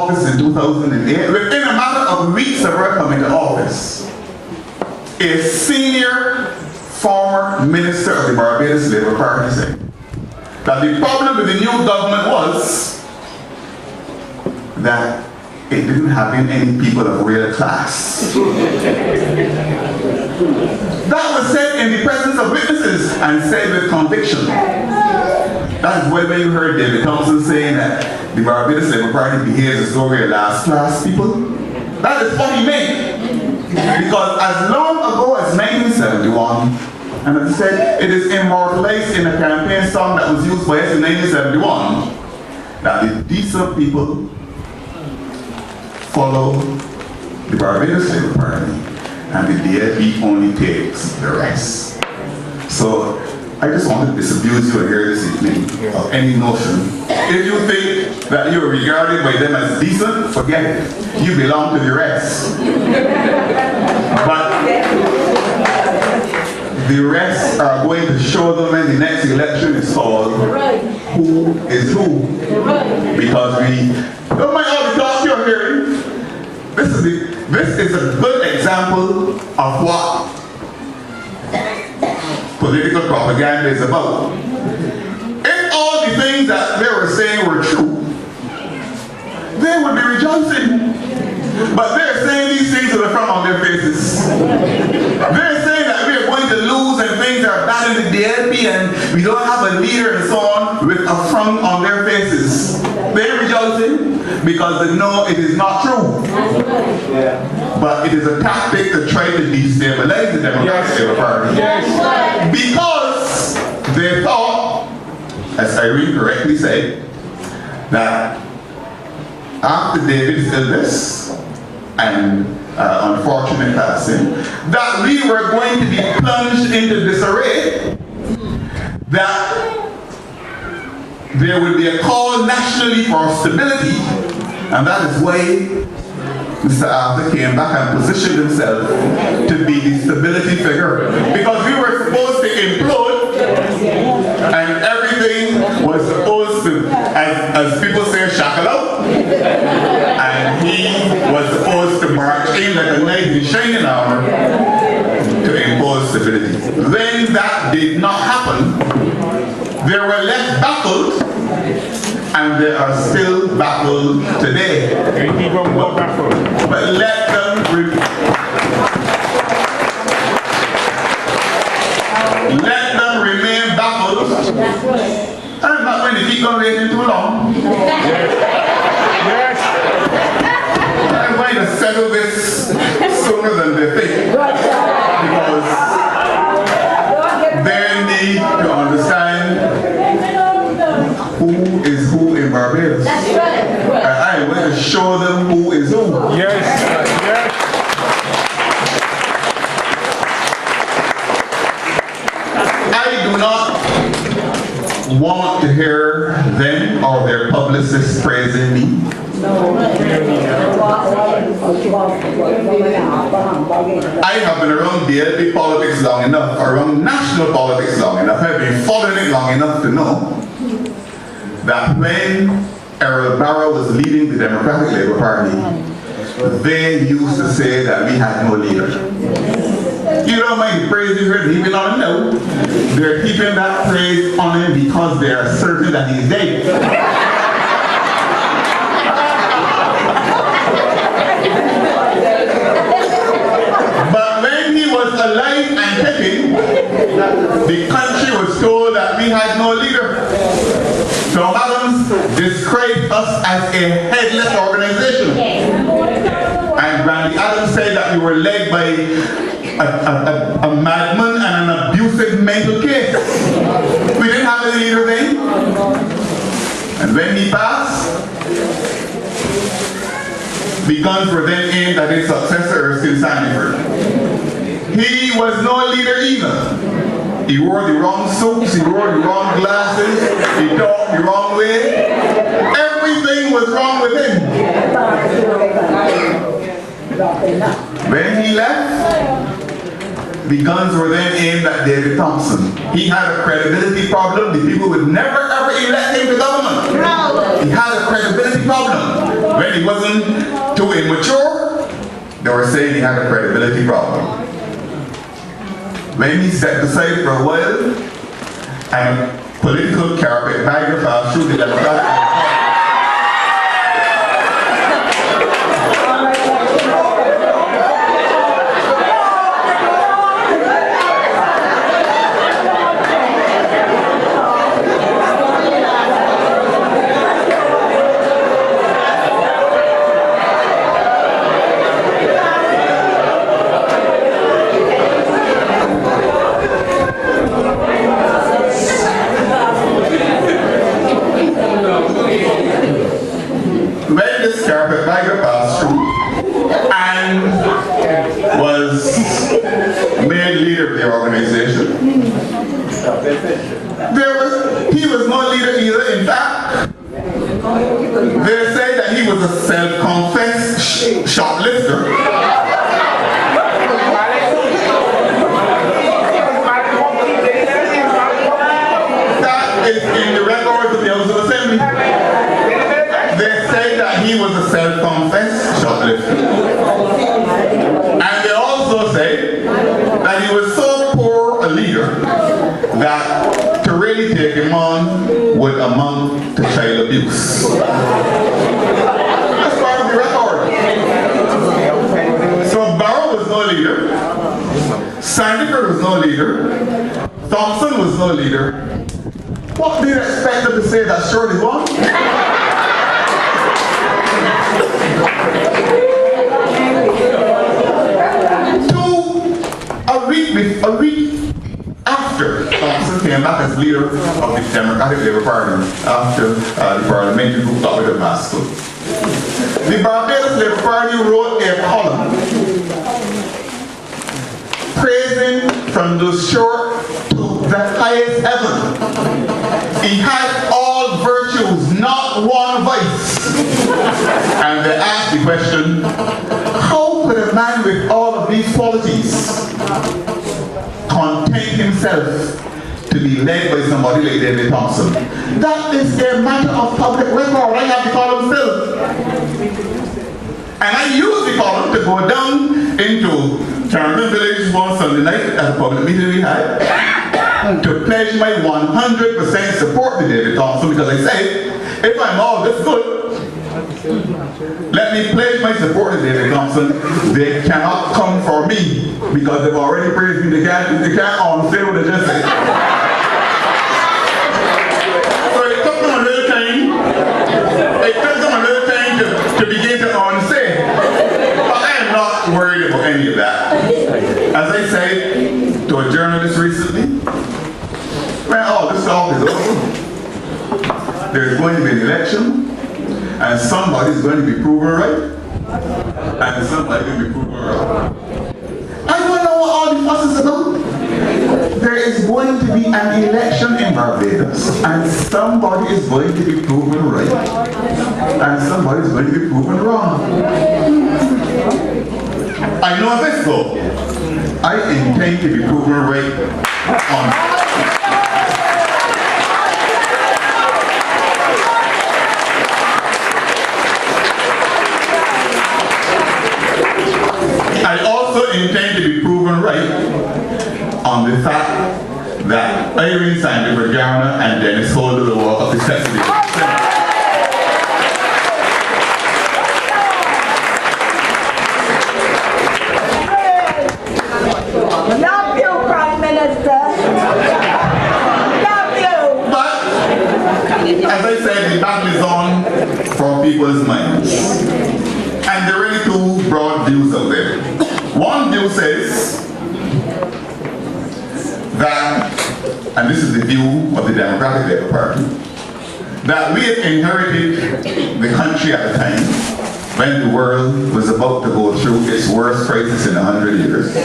office in 2008, within a matter of weeks of her coming to office, a senior former minister of the Barbados Labour Party said that the problem with the new government was that it didn't have any people of real class. That was said in the presence of witnesses and said with conviction. That is when you heard David Thompson saying that the Barbados Labour Party behaves as though we're last class people. That is what he meant. Because as long ago as 1971, and as I said, it is immortalized in a campaign song that was used by us in 1971, that the decent people follow the Barbados Labour Party, and the DLP only takes the rest. So I just want to disabuse you here this evening of any notion. If you think that you're regarded by them as decent, forget it. You belong to the rest. But the rest are going to show them when the next election is called who is who. Because we don't mind all the talk you're hearing. This is a good example of what political propaganda is about. If all the things that they were saying were true, they would be rejoicing. But they're saying these things with a frown on their faces. They're saying that we are going to lose and things are bad in the DLP and we don't have a leader and so on with a frown on their faces. They're rejoicing because they know it is not true. But it is a tactic to try to destabilize the Democratic Labour Party. Because they thought, as Irene correctly said, that after David's illness and unfortunate passing, that we were going to be plunged into disarray, that there would be a call nationally for stability, and that is why Mr. Arthur came back and positioned himself to be the stability figure. Because we were supposed to implode, and everything was supposed to, as people say, shackle out. And he was supposed to march in like a knight in shining armor to impose stability. When that did not happen, they were left baffled, and they are still baffled today. But let them remain baffled. I'm not going to keep them waiting too long. I'm going to settle this sooner than they think. Because they need to understand who is who in Barbados. And I am going to show them who is who. I do not want to hear them or their publicists praising me. I have been around DLP politics long enough, around national politics long enough, I've been following it long enough to know that when Errol Barrow was leading the Democratic Labour Party, they used to say that we had no leader. You don't mind the praise you heard heaping on him now. They're keeping that praise on him because they are certain that he's dead. But when he was alive and kicking, the country was told that we had no leader. So Adams described us as a headless organization. And Randy Adams said that we were led by a madman and an abusive mental case. We didn't have a leader then. And when he passed, the guns were then aimed at his successor, Erskine Sandyford. He was no leader either. He wore the wrong suits, he wore the wrong glasses, he talked the wrong way. Everything was wrong with him. When he left, the guns were then aimed at David Thompson. He had a credibility problem. The people would never ever elect him to government. He had a credibility problem. When he wasn't too immature, they were saying he had a credibility problem. When he stepped aside for a while, and a political carpetbagger passed through the Democratic he was no leader either. In fact, they say that he was a self-confessed shoplifter. That is in the records of the House of Assembly. They say that he was a self-confessed shoplifter. And they also say that he was so poor a leader that to really take him on would amount to child abuse. That's part of the record. So Barrow was no leader. Sandiford was no leader. Thompson was no leader. What do you expect them to say that Shirley won? A week after Thompson came back as leader of the Democratic Labour Party, after the parliamentary group got rid of Maskell, the Barbados Labour Party wrote a column praising from the shore to the highest heaven. He had all virtues, not one vice. And they asked the question, how could a man with all of these qualities contain himself to be led by somebody like David Thompson? That is a matter of public record. I have the column still. And I used the column to go down into Carrington Village one Sunday night at a public meeting we had to pledge my 100% support to David Thompson, because I said, if I'm all this good, let me pledge my support to David Thompson. They cannot come for me because they've already praised me. They can't say what they just said. So it took them a little time. It took them a little time to begin to unsay. But I am not worried about any of that. As I said to a journalist recently, well, all this talk is over. There's going to be an election. And somebody's going to be proven right. And somebody's going to be proven wrong. I don't know what all the fuss is about. There is going to be an election in Barbados. And somebody is going to be proven right. And somebody is going to be proven wrong. I know this though. I intend to be proven right on I also intend to be proven right on the fact that Irene Sandiford Garner and Dennis Holder will walk up the steps of the Senate. Love you, Prime Minister. Love you. But, as I said, the battle is on for people's minds. And there are really two broad views out there. One view says that, and this is the view of the Democratic Labour Party, that we had inherited the country at a time when the world was about to go through its worst crisis in 100 years.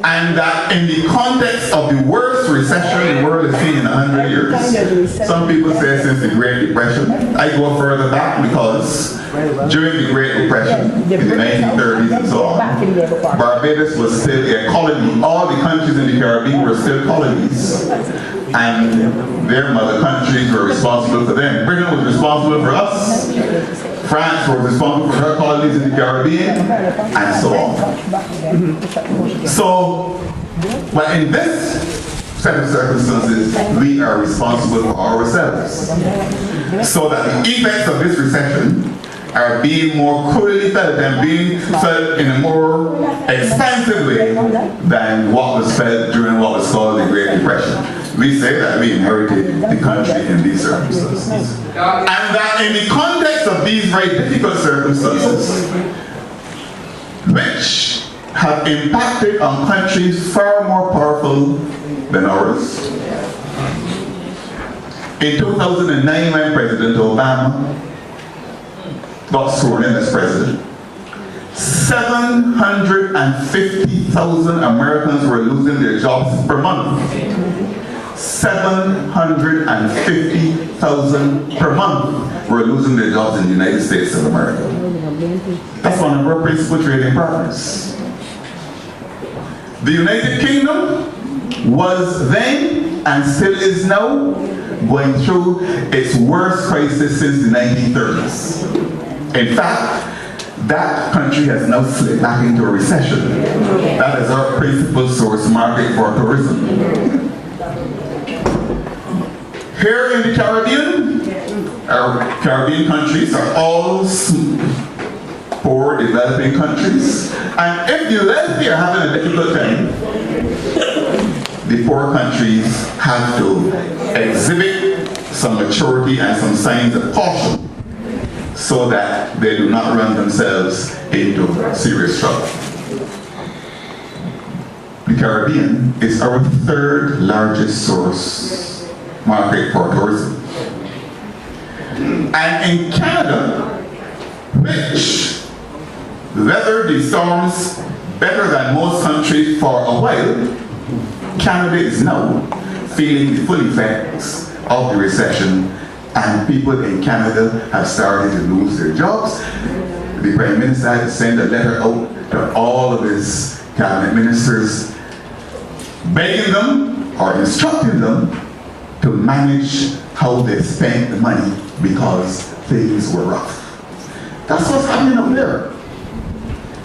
And that in the context of the worst recession the world has seen in 100 years, some people say since the Great Depression. I go further back because during the Great Depression in the 1930s and so on, Barbados was still a colony. All the countries in the Caribbean were still colonies. and their mother countries were responsible for them. Britain was responsible for us. France was responsible for her colonies in the Caribbean, and so on. So, but in this set of circumstances, we are responsible for ourselves. So that the effects of this recession are being more cruelly felt and being felt in a more expansive way than what was felt during what was called the Great Depression. We say that we inherited the country in these circumstances. And that in the context of these very difficult circumstances, which have impacted on countries far more powerful than ours. In 2009, when President Obama got sworn in as president, 750,000 Americans were losing their jobs per month. 750,000 per month were losing their jobs in the United States of America. That's one of our principal trading partners. The United Kingdom was then, and still is now, going through its worst crisis since the 1930s. In fact, that country has now slipped back into a recession. That is our principal source market for tourism. Here in the Caribbean, our Caribbean countries are all poor developing countries. And if the wealthy are having a difficult time, the poor countries have to exhibit some maturity and some signs of caution so that they do not run themselves into serious trouble. The Caribbean is our third largest source market for tourism. And in Canada, which weathered the storms better than most countries for a while, Canada is now feeling the full effects of the recession, and people in Canada have started to lose their jobs. The Prime Minister had to send a letter out to all of his cabinet ministers, begging them or instructing them to manage how they spent the money because things were rough. That's what's happening up there.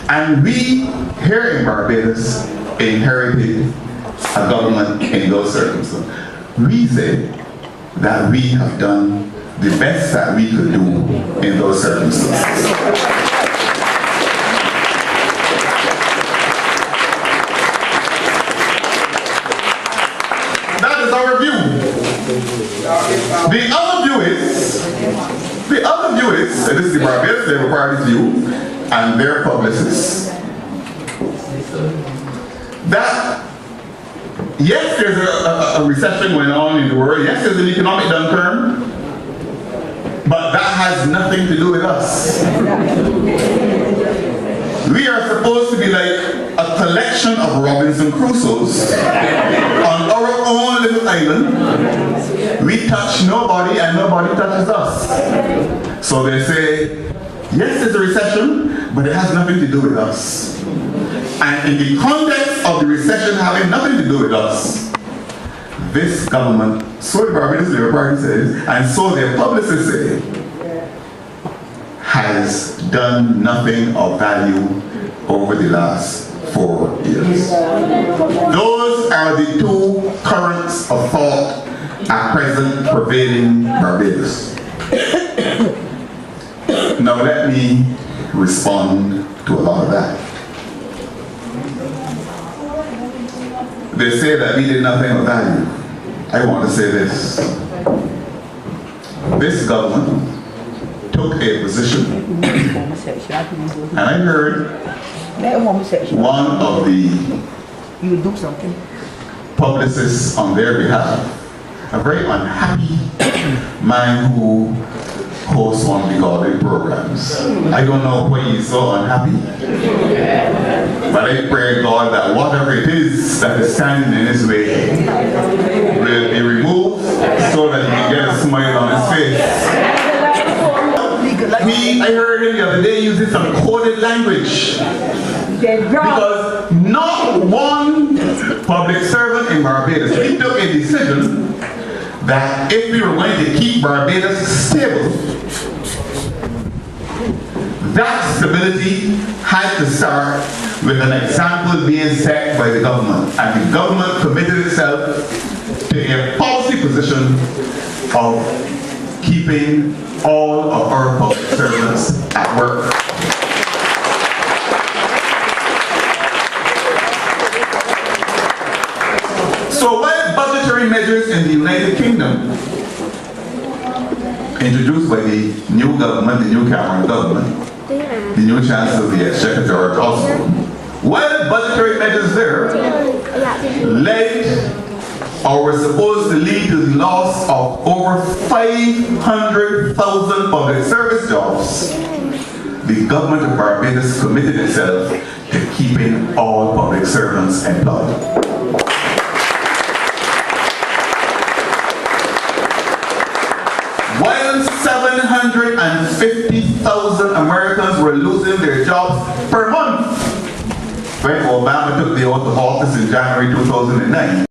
And we, here in Barbados, inherited a government in those circumstances. We say that we have done the best that we could do in those circumstances. That is our view. The other view is, and this is the Barbados Labour Party's view, and their publicists, that yes, there's a recession going on in the world, yes, there's an economic downturn, but that has nothing to do with us. We are supposed to be like a collection of Robinson Crusoes on our own little island. We touch nobody and nobody touches us. So they say, yes, there's a recession, but it has nothing to do with us. And in the context of the recession having nothing to do with us, this government, so the Barbados Labour Party says, and so their publicists say, has done nothing of value over the last 4 years. Those are the two currents of thought at present prevailing Barbados. Now let me respond to a lot of that. They say that we did nothing of value. I want to say this. This government took a position, and I heard one of the publicists on their behalf, a very unhappy man who hosts one of the godly programs. I don't know why he's so unhappy, but I pray God that whatever it is that is standing in his way will be removed so that he can get a smile on his face. I heard him the other day using some coded language, because not one public servant in Barbados, we took a decision that if we were going to keep Barbados stable, that stability had to start with an example being set by the government. And the government committed itself to a policy position of keeping all of our public servants at work. So while budgetary measures in the United Kingdom, introduced by the new government, the new Cameron government, the new Chancellor of the Exchequer, George Osborne, while budgetary measures there led or were supposed to lead to the loss of over 500,000 public service jobs, the government of Barbados committed itself to keeping all public servants employed. While 750,000 Americans were losing their jobs per month when Obama took the oath of office in January 2009,